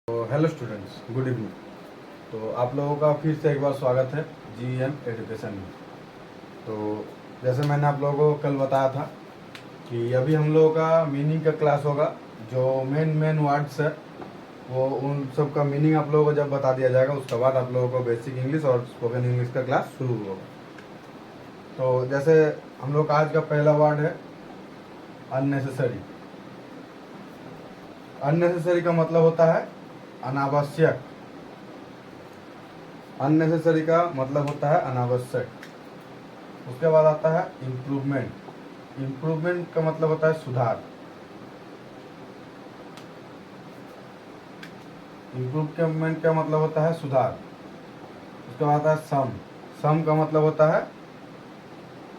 तो hello students, good evening. तो आप लोगों का फिर से एक बार स्वागत है GEM एजुकेशन में। तो जैसे मैंने आप लोगों को कल बताया था कि अभी हम लोगों का मीनिंग का क्लास होगा। जो मेन वर्ड्स है वो उन सब का मीनिंग आप लोगों को जब बता दिया जाएगा, उसके बाद आप लोगों को बेसिक इंग्लिश और स्पोकन इंग्लिश का क्लास शुरू होगा। तो जैसे हम लोग का आज का पहला वर्ड है अननेसेसरी। अननेसेसरी का मतलब होता है अनावश्यक। अननेसेसरी का मतलब होता है अनावश्यक। उसके बाद आता है इम्प्रूवमेंट। इम्प्रूवमेंट का मतलब होता है सुधार। इम्प्रूवमेंट का मतलब होता है सुधार। उसके बाद आता है सम। सम का मतलब होता है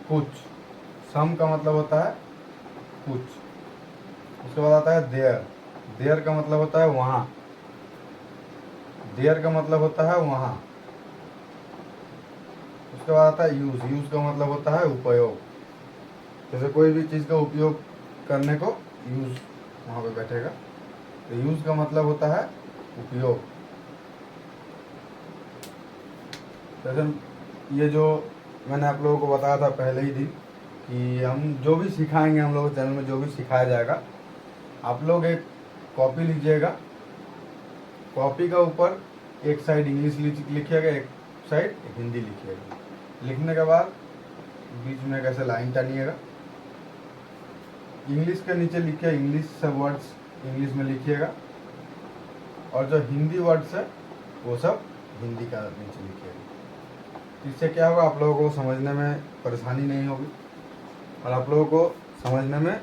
कुछ। सम का मतलब होता है कुछ। उसके बाद आता है देयर। देयर का मतलब होता है वहाँ। देयर का मतलब होता है वहाँ। उसके बाद आता है यूज। यूज का मतलब होता है उपयोग। जैसे कोई भी चीज़ का उपयोग करने को यूज वहाँ पे बैठेगा। तो यूज का मतलब होता है उपयोग। जैसे ये जो मैंने आप लोगों को बताया था पहले ही दिन कि हम जो भी सिखाएंगे, हम लोग चैनल में जो भी सिखाया जाएगा, आप लोग एक कॉपी लीजिएगा। कॉपी का ऊपर एक साइड इंग्लिश लिखिएगा, एक साइड हिंदी लिखिएगा। लिखने के बाद बीच में कैसे लाइन टानिएगा। इंग्लिश के नीचे लिखिए, इंग्लिश सब वर्ड्स इंग्लिश में लिखिएगा, और जो हिंदी वर्ड्स है वो सब हिंदी का नीचे लिखिएगा। इससे क्या होगा, आप लोगों को समझने में परेशानी नहीं होगी और आप लोगों को समझने में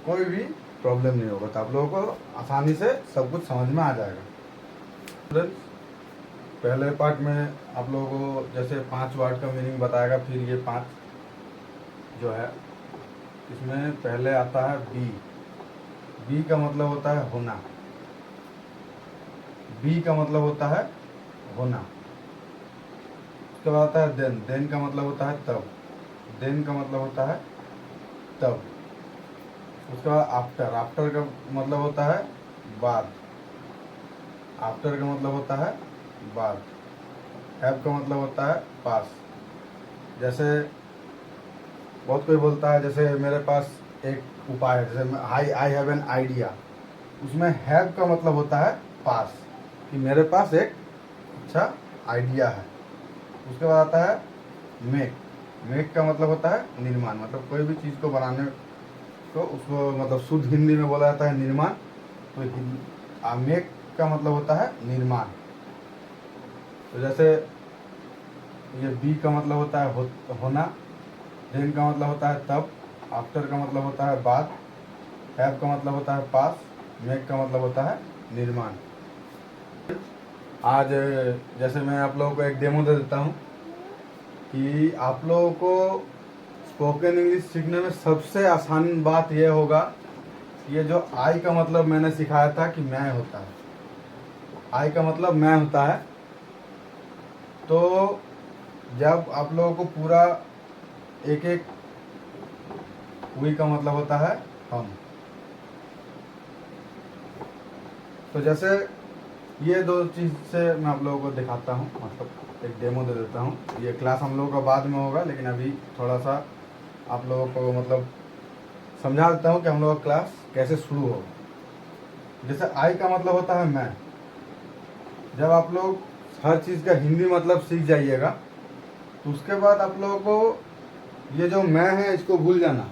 कोई भी प्रॉब्लम नहीं होगा। तो आप लोगों को आसानी से सब कुछ समझ में आ जाएगा। स्टूडेंट्स, पहले पार्ट में आप लोगों को जैसे 5 वर्ड का मीनिंग बताएगा, फिर ये 5 जो है, इसमें पहले आता है बी। बी का मतलब होता है होना। बी का मतलब होता है होना। उसके बाद आता है देन। देन का मतलब होता है तब। देन का मतलब होता है तब। उसके बाद आफ्टर। आफ्टर का मतलब होता है बाद। आफ्टर का मतलब होता है बाद। हैव का मतलब होता है पास। जैसे बहुत कोई बोलता है, जैसे मेरे पास एक उपाय है, जैसे आई हैव एन आइडिया। उसमें हैव का मतलब होता है पास, कि मेरे पास एक अच्छा आइडिया है। उसके बाद आता है मेक। मेक का मतलब होता है निर्माण। मतलब कोई भी चीज़ को बनाने को उसको मतलब शुद्ध हिंदी में बोला जाता है निर्माण। तो मेक का मतलब होता है निर्माण। तो जैसे ये बी का मतलब होता है होना। देन का मतलब होता है तब। आफ्टर का मतलब होता है बाद। हैव का मतलब होता है पास। मेक का मतलब होता है निर्माण। आज जैसे मैं आप लोगों को एक डेमो दे देता हूँ कि आप लोगों को स्पोकन इंग्लिश सीखने में सबसे आसान बात यह होगा, ये जो आई का मतलब मैंने सिखाया था कि मैं होता है। आई का मतलब मैं होता है। तो जब आप लोगों को पूरा एक एक वी का मतलब होता है हम। तो जैसे ये दो चीज़ से मैं आप लोगों को दिखाता हूँ, मतलब एक डेमो दे देता हूँ। ये क्लास हम लोगों का बाद में होगा, लेकिन अभी थोड़ा सा आप लोगों को मतलब समझा देता हूँ कि हम लोग का क्लास कैसे शुरू होगा। जैसे आई का मतलब होता है मैं। जब आप लोग हर चीज़ का हिंदी मतलब सीख जाइएगा, तो उसके बाद आप लोगों को ये जो मैं है इसको भूल जाना।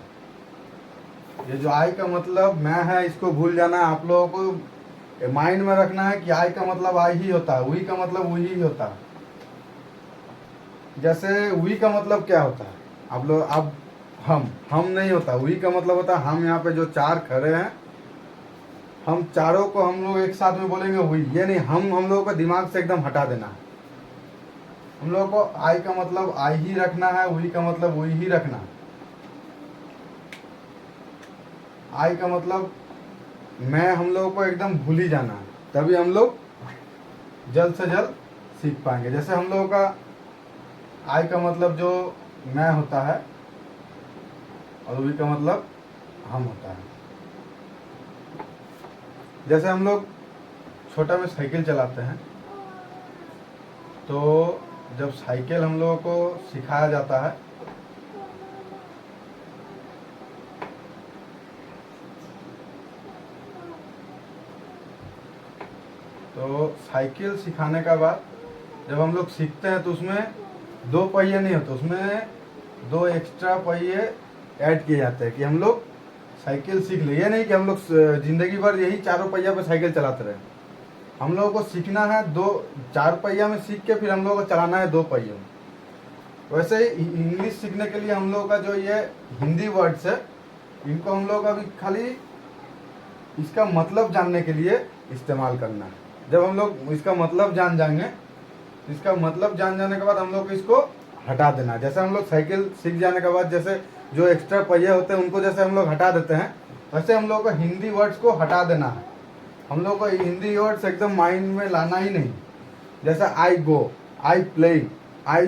ये जो आई का मतलब मैं है इसको भूल जाना है। आप लोगों को माइंड में रखना है कि आई का मतलब आई ही होता है, वी का मतलब वही ही होता है। जैसे वी का मतलब क्या होता है, आप लोग अब हम नहीं होता। वी का मतलब होता है हम। यहाँ पे जो 4 खड़े हैं, हम चारों को हम लोग एक साथ में बोलेंगे वी। ये नहीं, हम लोगों को दिमाग से एकदम हटा देना है। हम लोगों को आई का मतलब आई ही रखना है, वी का मतलब वी ही रखना है। आई का मतलब मैं हम लोगों को एकदम भूल ही जाना है, तभी हम लोग जल्द से जल्द सीख पाएंगे। जैसे हम लोगों का आई का मतलब जो मैं होता है, और वी का मतलब हम होता है। जैसे हम लोग छोटा में साइकिल चलाते हैं, तो जब साइकिल हम लोगों को सिखाया जाता है तो साइकिल सिखाने का बाद जब हम लोग सीखते हैं तो उसमें 2 पहिए नहीं होते, उसमें 2 एक्स्ट्रा पहिए ऐड किए जाते हैं कि हम लोग साइकिल सीख ले। ये नहीं कि हम लोग जिंदगी भर यही 4 पहिया पे साइकिल चलाते रहे। हम लोगों को सीखना है 4 पहिया में सीख के फिर हम लोगों को चलाना है 2 पहियों में। वैसे ही इंग्लिश सीखने के लिए हम लोगों का जो ये हिंदी वर्ड्स है, इनको हम लोग अभी खाली इसका मतलब जानने के लिए इस्तेमाल करना है। जब हम लोग इसका मतलब जान जाएंगे, इसका मतलब जान जाने के बाद हम लोग इसको हटा देना है। जैसे हम लोग साइकिल सीख जाने के बाद जैसे जो एक्स्ट्रा पहिए होते हैं उनको जैसे हम लोग हटा देते हैं, वैसे हम लोग को हिंदी वर्ड्स को हटा देना है। हम लोग को हिंदी वर्ड्स एकदम माइंड में लाना ही नहीं। जैसे आई गो, आई प्लेइंग, आई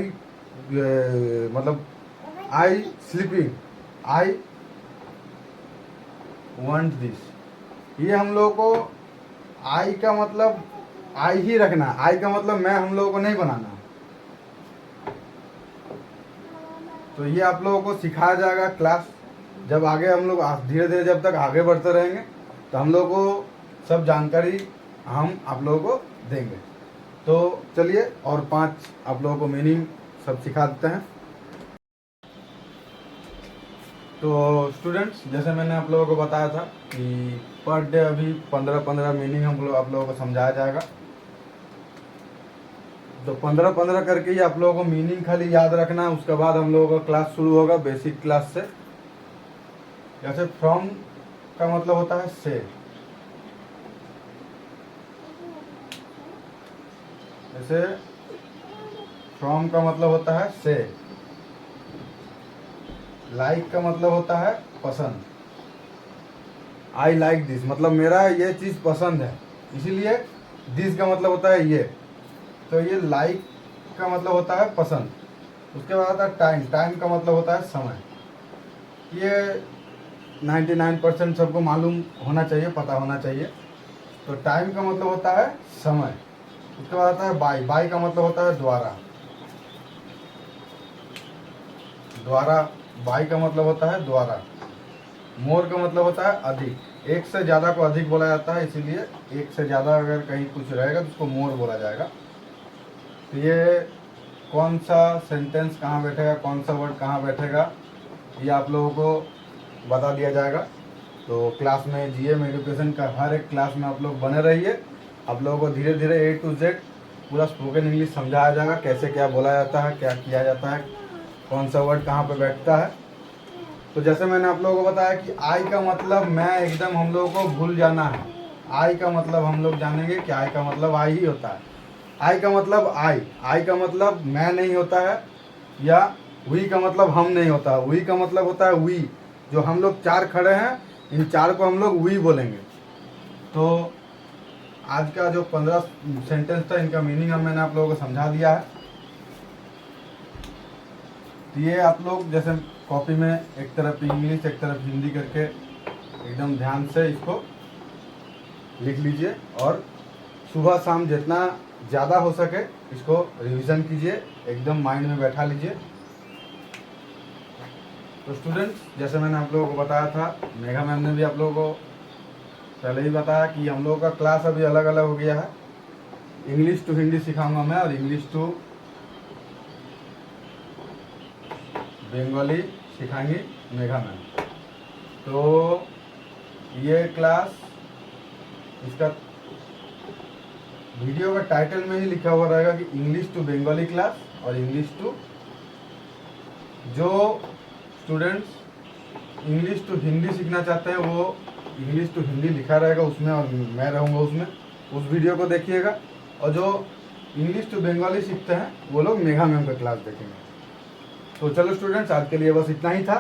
मतलब आई स्लीपिंग, आई वांट दिस, ये हम लोग को आई का मतलब आई ही रखना है। आई का मतलब मैं हम लोगों को नहीं बनाना। तो ये आप लोगों को सिखाया जाएगा क्लास। जब आगे हम लोग धीरे धीरे जब तक आगे बढ़ते रहेंगे तो हम लोगों को सब जानकारी हम आप लोगों को देंगे। तो चलिए और 5 आप लोगों को मीनिंग सब सिखा देते हैं। तो स्टूडेंट्स, जैसे मैंने आप लोगों को बताया था कि पर डे अभी 15-15 मीनिंग हम लोग आप लोगों को समझाया जाएगा। तो 15-15 करके ही आप लोगों को मीनिंग खाली याद रखना है। उसके बाद हम लोगों का क्लास शुरू होगा बेसिक क्लास से। जैसे फ्रॉम का मतलब होता है से, जैसे फ्रॉम का मतलब होता है से। लाइक का मतलब होता है पसंद। आई लाइक दिस मतलब मेरा ये चीज़ पसंद है, इसीलिए दिस का मतलब होता है ये। तो ये लाइक का मतलब होता है पसंद। उसके बाद आता है टाइम। टाइम का मतलब होता है समय। ये 99% सबको मालूम होना चाहिए, पता होना चाहिए। तो टाइम का मतलब होता है समय। उसके बाद आता है बाई। बाई का मतलब होता है द्वारा। द्वारा, बाई का मतलब होता है द्वारा। मोर का मतलब होता है अधिक। एक से ज़्यादा को अधिक बोला जाता है, इसीलिए एक से ज़्यादा अगर कहीं कुछ रहेगा तो उसको मोर बोला जाएगा। तो ये कौन सा सेंटेंस कहाँ बैठेगा, कौन सा वर्ड कहाँ बैठेगा, ये आप लोगों को बता दिया जाएगा। तो क्लास में जीएम एजुकेशन का हर एक क्लास में आप लोग बने रहिए। आप लोगों को धीरे धीरे A to Z पूरा स्पोकन इंग्लिश समझाया जाएगा, कैसे क्या बोला जाता है, क्या किया जाता है, कौन सा वर्ड कहाँ पे बैठता है। तो जैसे मैंने आप लोगों को बताया कि आई का मतलब मैं एकदम हम लोगों को भूल जाना है। आई का मतलब हम लोग जानेंगे कि आई का मतलब आई ही होता है। आई का मतलब आई का मतलब मैं नहीं होता है, या वी का मतलब हम नहीं होता। वी का मतलब होता है वी, जो हम लोग 4 खड़े हैं, इन 4 को हम लोग वी बोलेंगे। तो आज का जो 15 सेंटेंस था, इनका मीनिंग मैंने आप लोगों को समझा दिया है। तो ये आप लोग जैसे कॉपी में एक तरफ इंग्लिश एक तरफ हिंदी करके एकदम ध्यान से इसको लिख लीजिए, और सुबह शाम जितना ज़्यादा हो सके इसको रिवीजन कीजिए, एकदम माइंड में बैठा लीजिए। तो स्टूडेंट्स, जैसे मैंने आप लोगों को बताया था, मेघा मैम ने भी आप लोगों को पहले ही बताया कि हम लोगों का क्लास अभी अलग अलग हो गया है। इंग्लिश टू हिंदी सिखाऊंगा मैं, और इंग्लिश टू बंगाली सिखाएंगी मेघा मैम। तो ये क्लास, इसका वीडियो का टाइटल में ही लिखा हुआ रहेगा कि इंग्लिश टू बंगाली क्लास और इंग्लिश टू। जो स्टूडेंट्स इंग्लिश टू हिंदी सीखना चाहते हैं वो इंग्लिश टू हिंदी लिखा रहेगा उसमें, और मैं रहूँगा उसमें, उस वीडियो को देखिएगा। और जो इंग्लिश टू बंगाली सीखते हैं वो लोग मेघा मैम का क्लास देखेंगे। तो चलो स्टूडेंट्स, आज के लिए बस इतना ही था।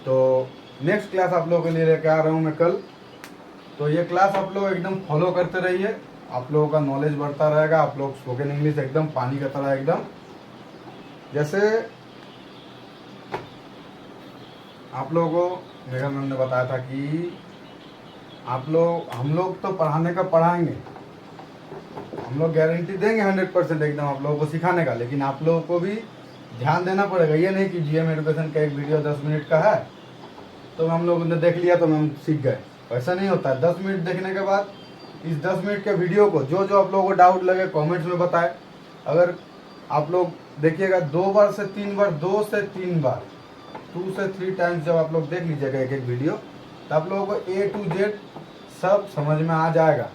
तो नेक्स्ट क्लास आप लोगों के लिए लेकर आ रहा हूँ मैं कल। तो ये क्लास आप लोग एकदम फॉलो करते रहिए, आप लोगों का नॉलेज बढ़ता रहेगा। आप लोग स्पोकन इंग्लिश एकदम पानी का तरह, एकदम जैसे आप लोगों को मेघा मैम ने बताया था कि आप लोग, हम लोग तो पढ़ाने का पढ़ाएंगे, हम लोग गारंटी देंगे 100% एकदम आप लोगों को सिखाने का, लेकिन आप लोगों को भी ध्यान देना पड़ेगा। ये नहीं कि जीएम एजुकेशन का एक वीडियो 10 मिनट का है तो हम लोगों ने देख लिया तो हम सीख गए, ऐसा नहीं होता है। 10 मिनट देखने के बाद इस 10 मिनट के वीडियो को जो जो आप लोगों को डाउट लगे कमेंट्स में बताएं। अगर आप लोग देखिएगा 2 बार से 3 बार, 2 से 3 बार, 2 से 3 टाइम्स जब आप लोग देख लीजिएगा एक एक वीडियो, तो आप लोगों को A to Z सब समझ में आ जाएगा।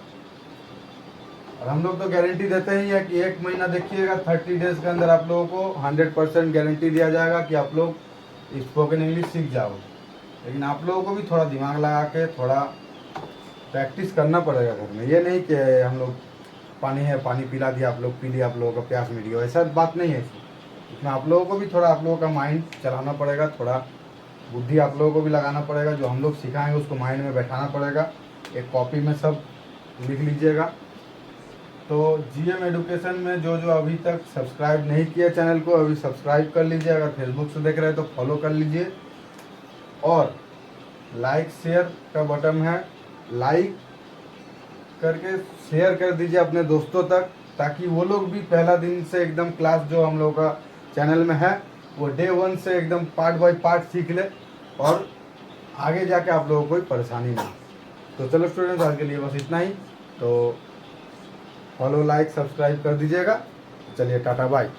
और हम लोग तो गारंटी देते ही है कि 1 महीना देखिएगा, 30 डेज के अंदर आप लोगों को 100% गारंटी दिया जाएगा कि आप लोग स्पोकन इंग्लिश सीख जाओगे। लेकिन आप लोगों को भी थोड़ा दिमाग लगा के थोड़ा प्रैक्टिस करना पड़ेगा घर में। ये नहीं कि हम लोग पानी है पानी पिला दिया, आप लोग पी लिया, आप लोगों को प्यास मिट गया, ऐसा बात नहीं है। इसमें आप लोगों को भी थोड़ा आप लोगों का माइंड चलाना पड़ेगा, थोड़ा बुद्धि आप लोगों को भी लगाना पड़ेगा। जो हम लोग सिखाएंगे उसको माइंड में बैठाना पड़ेगा। एक कॉपी में सब लिख लीजिएगा। तो जीएम एजुकेशन में जो जो अभी तक सब्सक्राइब नहीं किया चैनल को, अभी सब्सक्राइब कर लीजिए। अगर फेसबुक से देख रहे हैं तो फॉलो कर लीजिए। और लाइक शेयर का बटन है, लाइक करके शेयर कर दीजिए अपने दोस्तों तक, ताकि वो लोग भी पहला दिन से एकदम क्लास जो हम लोग का चैनल में है वो डे 1 से एकदम पार्ट बाय पार्ट सीख ले और आगे जाके आप लोगों को कोई परेशानी ना हो। तो चलो स्टूडेंट्स, आज के लिए बस इतना ही। तो फॉलो लाइक सब्सक्राइब कर दीजिएगा। चलिए टाटा बाय।